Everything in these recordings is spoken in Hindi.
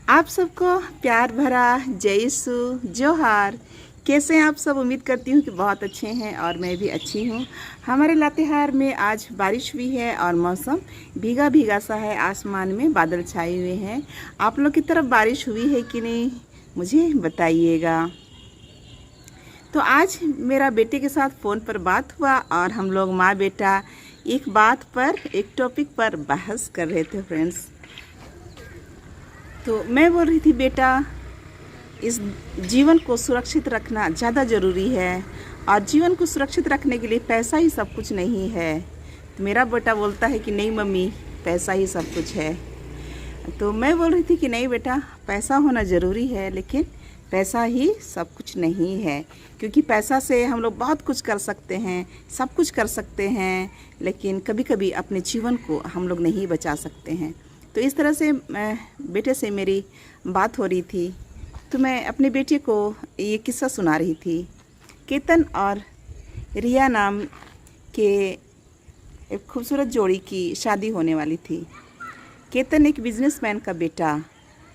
आप सबको प्यार भरा जय यीशु जोहार। कैसे हैं आप सब? उम्मीद करती हूँ कि बहुत अच्छे हैं और मैं भी अच्छी हूँ। हमारे लातेहार में आज बारिश हुई है और मौसम भीगा भीगा सा है, आसमान में बादल छाए हुए हैं। आप लोग की तरफ बारिश हुई है कि नहीं, मुझे बताइएगा। तो आज मेरा बेटे के साथ फ़ोन पर बात हुआ और हम लोग माँ बेटा एक बात पर, एक टॉपिक पर बहस कर रहे थे फ्रेंड्स। तो मैं बोल रही थी, बेटा इस जीवन को सुरक्षित रखना ज़्यादा ज़रूरी है और जीवन को सुरक्षित रखने के लिए पैसा ही सब कुछ नहीं है। तो मेरा बेटा बोलता है कि नहीं मम्मी, पैसा ही सब कुछ है। तो मैं बोल रही थी कि नहीं बेटा, पैसा होना ज़रूरी है लेकिन पैसा ही सब कुछ नहीं है, क्योंकि पैसा से हम लोग बहुत कुछ कर सकते हैं, सब कुछ कर सकते हैं, लेकिन कभी कभी अपने जीवन को हम लोग नहीं बचा सकते हैं। तो इस तरह से बेटे से मेरी बात हो रही थी, तो मैं अपने बेटे को ये किस्सा सुना रही थी। केतन और रिया नाम के एक खूबसूरत जोड़ी की शादी होने वाली थी। केतन एक बिजनेसमैन का बेटा,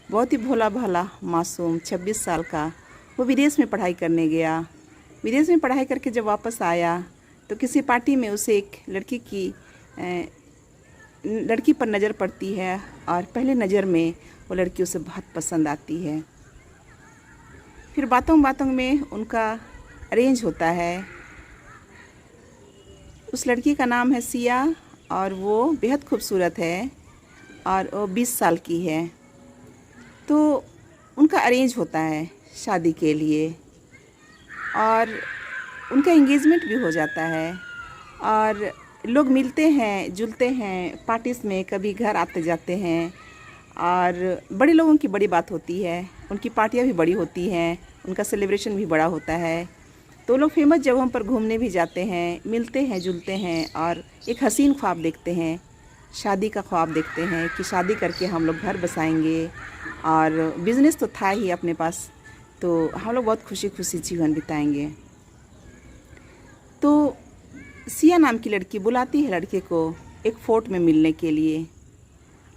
बहुत ही भोला भाला मासूम 26 साल का, वो विदेश में पढ़ाई करने गया। विदेश में पढ़ाई करके जब वापस आया तो किसी पार्टी में उसे एक लड़की पर नज़र पड़ती है और पहले नज़र में वो लड़की उसे बहुत पसंद आती है। फिर बातों बातों में उनका अरेंज होता है। उस लड़की का नाम है सिया और वो बेहद खूबसूरत है और वो 20 साल की है। तो उनका अरेंज होता है शादी के लिए और उनका एंगेजमेंट भी हो जाता है और लोग मिलते हैं जुलते हैं पार्टीज़ में, कभी घर आते जाते हैं और बड़े लोगों की बड़ी बात होती है। उनकी पार्टियां भी बड़ी होती हैं, उनका सेलिब्रेशन भी बड़ा होता है। तो लोग फेमस जगहों पर घूमने भी जाते हैं, मिलते हैं जुलते हैं और एक हसीन ख्वाब देखते हैं, शादी का ख्वाब देखते हैं कि शादी करके हम लोग घर बसाएंगे और बिज़नेस तो था ही अपने पास, तो हम लोग बहुत खुशी खुशी जीवन बिताएंगे। तो सिया नाम की लड़की बुलाती है लड़के को एक फोर्ट में मिलने के लिए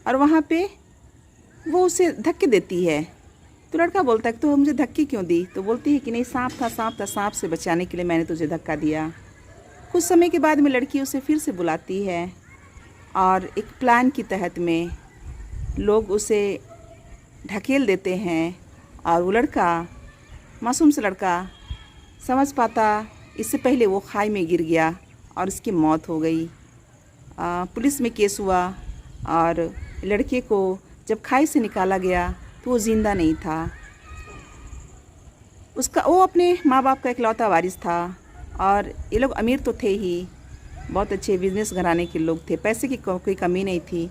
और वहाँ पे वो उसे धक्के देती है। तो लड़का बोलता है कि तो मुझे धक्के क्यों दी? तो बोलती है कि नहीं, सांप था, सांप था, सांप से बचाने के लिए मैंने तुझे धक्का दिया। कुछ समय के बाद में लड़की उसे फिर से बुलाती है और एक प्लान की तहत में लोग उसे ढकेल देते हैं और वो लड़का, मासूम सा लड़का, समझ पाता इससे पहले वो खाई में गिर गया और उसकी मौत हो गई। पुलिस में केस हुआ और लड़के को जब खाई से निकाला गया तो वो ज़िंदा नहीं था। वो अपने माँ बाप का इकलौता वारिस था और ये लोग अमीर तो थे ही, बहुत अच्छे बिजनेस घराने के लोग थे, पैसे की कोई कमी नहीं थी।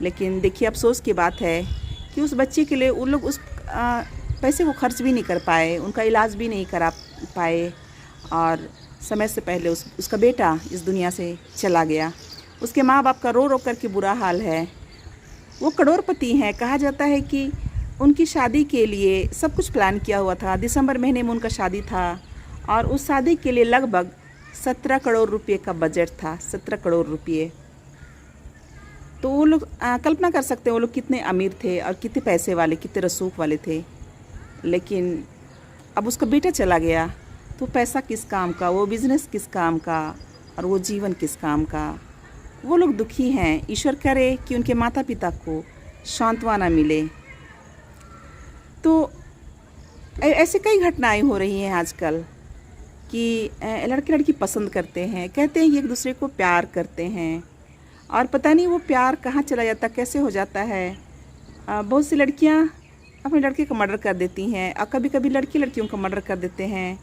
लेकिन देखिए अफसोस की बात है कि उस बच्चे के लिए उन लोग उस पैसे को खर्च भी नहीं कर पाए, उनका इलाज भी नहीं करा पाए और समय से पहले उसका बेटा इस दुनिया से चला गया। उसके माँ बाप का रो रो कर के बुरा हाल है। वो करोड़पति हैं, कहा जाता है कि उनकी शादी के लिए सब कुछ प्लान किया हुआ था। दिसंबर महीने में उनका शादी था और उस शादी के लिए लगभग 17 करोड़ रुपये का बजट था, 17 करोड़ रुपये। तो वो लोग कल्पना कर सकते हैं वो लोग कितने अमीर थे और कितने पैसे वाले, कितने रसूख वाले थे। लेकिन अब उसका बेटा चला गया तो पैसा किस काम का, वो बिज़नेस किस काम का और वो जीवन किस काम का। वो लोग दुखी हैं। ईश्वर करे कि उनके माता पिता को सांत्वना मिले। तो ऐसे कई घटनाएं हो रही हैं आजकल कि लड़के लड़की पसंद करते हैं, कहते हैं कि एक दूसरे को प्यार करते हैं और पता नहीं वो प्यार कहाँ चला जाता, कैसे हो जाता है। बहुत सी लड़कियां अपने लड़के का मर्डर कर देती हैं और कभी कभी लड़की लड़कियों का मर्डर कर देते हैं।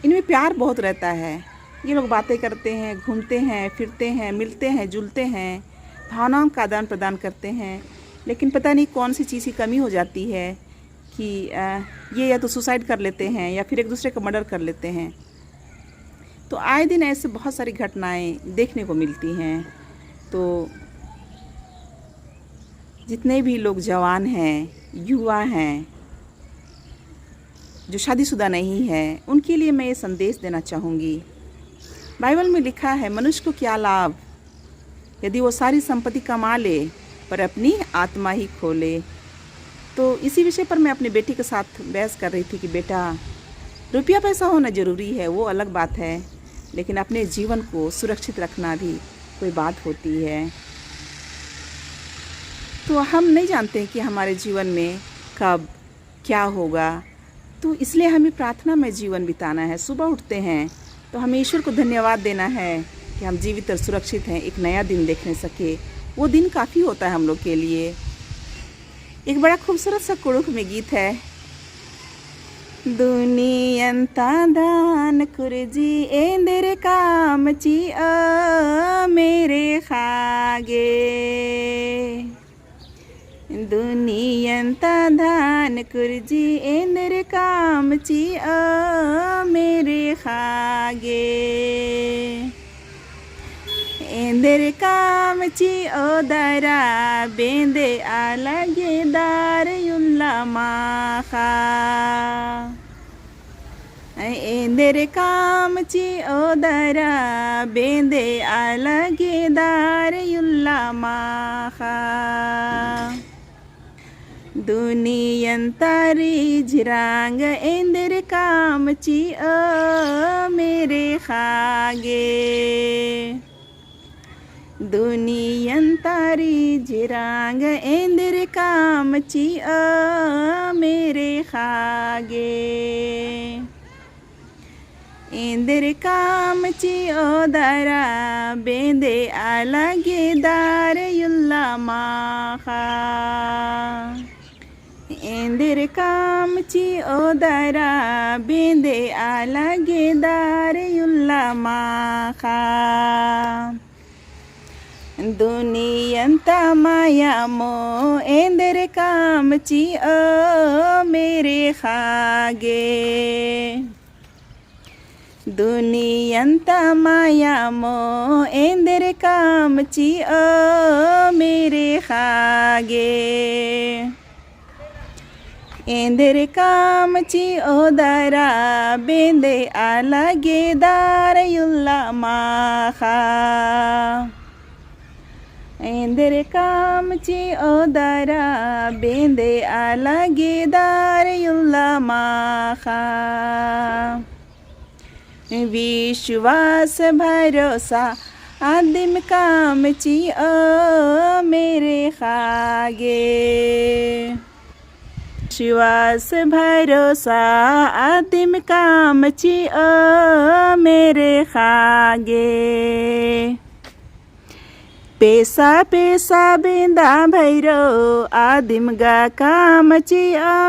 इनमें प्यार बहुत रहता है, ये लोग बातें करते हैं, घूमते हैं, फिरते हैं, मिलते हैं, जुलते हैं, भावनाओं का आदान प्रदान करते हैं, लेकिन पता नहीं कौन सी चीज़ की कमी हो जाती है कि ये या तो सुसाइड कर लेते हैं या फिर एक दूसरे का मर्डर कर लेते हैं। तो आए दिन ऐसे बहुत सारी घटनाएं देखने को मिलती हैं। तो जितने भी लोग जवान हैं, युवा हैं, जो शादीशुदा नहीं है, उनके लिए मैं ये संदेश देना चाहूँगी। बाइबल में लिखा है, मनुष्य को क्या लाभ यदि वो सारी संपत्ति कमा ले पर अपनी आत्मा ही खो ले। तो इसी विषय पर मैं अपने बेटी के साथ बहस कर रही थी कि बेटा, रुपया पैसा होना ज़रूरी है, वो अलग बात है, लेकिन अपने जीवन को सुरक्षित रखना भी कोई बात होती है। तो हम नहीं जानते कि हमारे जीवन में कब क्या होगा, तो इसलिए हमें प्रार्थना में जीवन बिताना है। सुबह उठते हैं तो हमें ईश्वर को धन्यवाद देना है कि हम जीवित और सुरक्षित हैं, एक नया दिन देखने सके। वो दिन काफ़ी होता है हम लोग के लिए। एक बड़ा खूबसूरत सा कुड़ुख में गीत है, दुनियंता दान कुरजी एंदर काम ची मेरे खागे, दुनियंता दान कुरजी एंदर काम ची मेरे खागे, एंदर काम ची ओदरा बेंदे आलगे दार युल्ला माखा, एंदर काम ची ओदरा बेंदे आलगे दार युल्ला माखा, दुनियंतारी झिरांग एंदर काम ची मेरे खागे, दुनियंतारी झिरांग एंदर काम ची मेरे खागे, एंदर काम ची ओदरा बेंदे आलगे दार युल्ला माखा, एंदर काम ची ओदरा बेंदे आलगे दार युल्ला माखा, दुनियंता माया मो एंदर काम ची मेरे खागे, दुनियंता माया मो एंदर काम ची मेरे खागे, एंदर काम ची ओदरा बेंदे आलगे दार युल्ला माखा, एंदर काम ची ओदरा बेंदे आलगे दार युल्ला माखा, विश्वास भरोसा आदिम काम ची मेरे खागे, विश्वास भरोसा आदिम काम ची मेरे खागे, पैसा पैसा बेंदा भैरो आदिम गा काम ची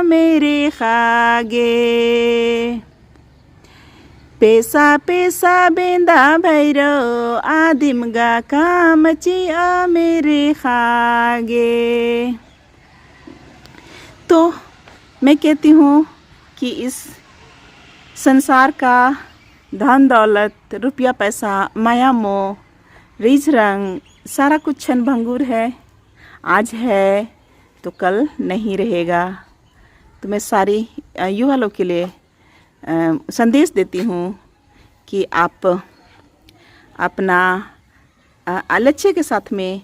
मेरे खागे, पैसा पैसा बेंदा भैरो आदिम गा काम ची मेरे खागे। तो मैं कहती हूँ कि इस संसार का धन दौलत, रुपया पैसा, माया मोह, रीझ रंग, सारा कुछ क्षण भंगुर है। आज है तो कल नहीं रहेगा। तो मैं सारी युवा लोग के लिए संदेश देती हूँ कि आप अपना लक्ष्य के साथ में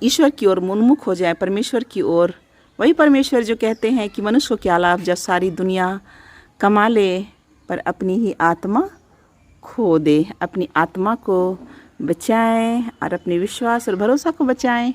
ईश्वर की ओर उन्मुख हो जाए, परमेश्वर की ओर। वही परमेश्वर जो कहते हैं कि मनुष्य को क्या लाभ जब सारी दुनिया कमा ले पर अपनी ही आत्मा खो दे। अपनी आत्मा को बचाएं और अपने विश्वास और भरोसा को बचाएं।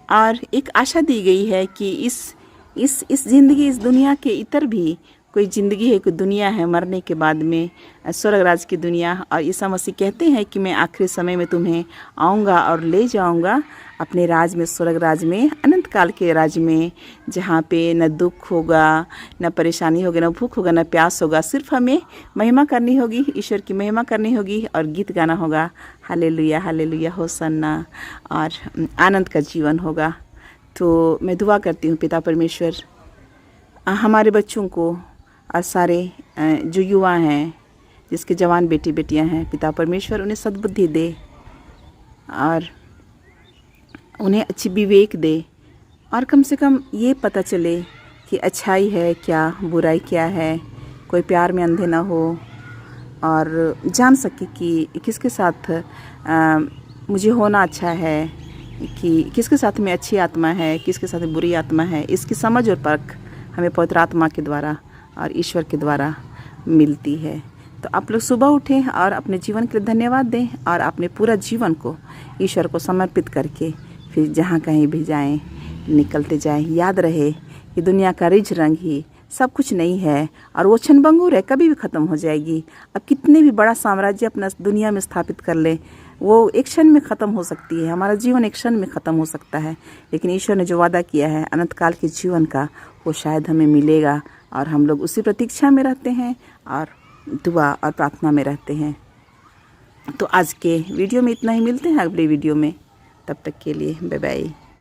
और एक आशा दी गई है कि इस ज़िंदगी, इस दुनिया के इतर भी कोई ज़िंदगी है, कोई दुनिया है मरने के बाद में, स्वर्ग राज की दुनिया। और ईसा मसीह कहते हैं कि मैं आखिरी समय में तुम्हें आऊँगा और ले जाऊँगा अपने राज में, स्वर्ग राज में, अनंत काल के राज में, जहाँ पे न दुख होगा, न परेशानी होगी, न भूख होगा, न प्यास होगा। सिर्फ हमें महिमा करनी होगी, ईश्वर की महिमा करनी होगी और गीत गाना होगा, हालेलुया हालेलुया होसन्ना, और आनंद का जीवन होगा। तो मैं दुआ करती हूँ पिता परमेश्वर हमारे बच्चों को और सारे जो युवा हैं, जिसके जवान बेटी बेटियां हैं, पिता परमेश्वर उन्हें सद्बुद्धि दे और उन्हें अच्छी विवेक दे, और कम से कम ये पता चले कि अच्छाई है क्या, बुराई क्या है। कोई प्यार में अंधे ना हो और जान सके कि किसके साथ मुझे होना अच्छा है, कि किसके साथ में अच्छी आत्मा है, किसके साथ में बुरी आत्मा है, इसकी समझ और परख हमें पवित्र आत्मा के द्वारा और ईश्वर के द्वारा मिलती है। तो आप लोग सुबह उठें और अपने जीवन के लिए धन्यवाद दें और अपने पूरा जीवन को ईश्वर को समर्पित करके फिर जहाँ कहीं भी जाएं निकलते जाएं। याद रहे कि दुनिया का रिज रंग ही सब कुछ नहीं है और वो क्षणभंगुर है, कभी भी ख़त्म हो जाएगी। अब कितने भी बड़ा साम्राज्य अपना दुनिया में स्थापित कर ले, वो एक क्षण में ख़त्म हो सकती है। हमारा जीवन एक क्षण में ख़त्म हो सकता है, लेकिन ईश्वर ने जो वादा किया है अनंत काल के जीवन का, वो शायद हमें मिलेगा और हम लोग उसी प्रतीक्षा में रहते हैं और दुआ और प्रार्थना में रहते हैं। तो आज के वीडियो में इतना ही, मिलते हैं अगले वीडियो में। तब तक के लिए बाय बाय।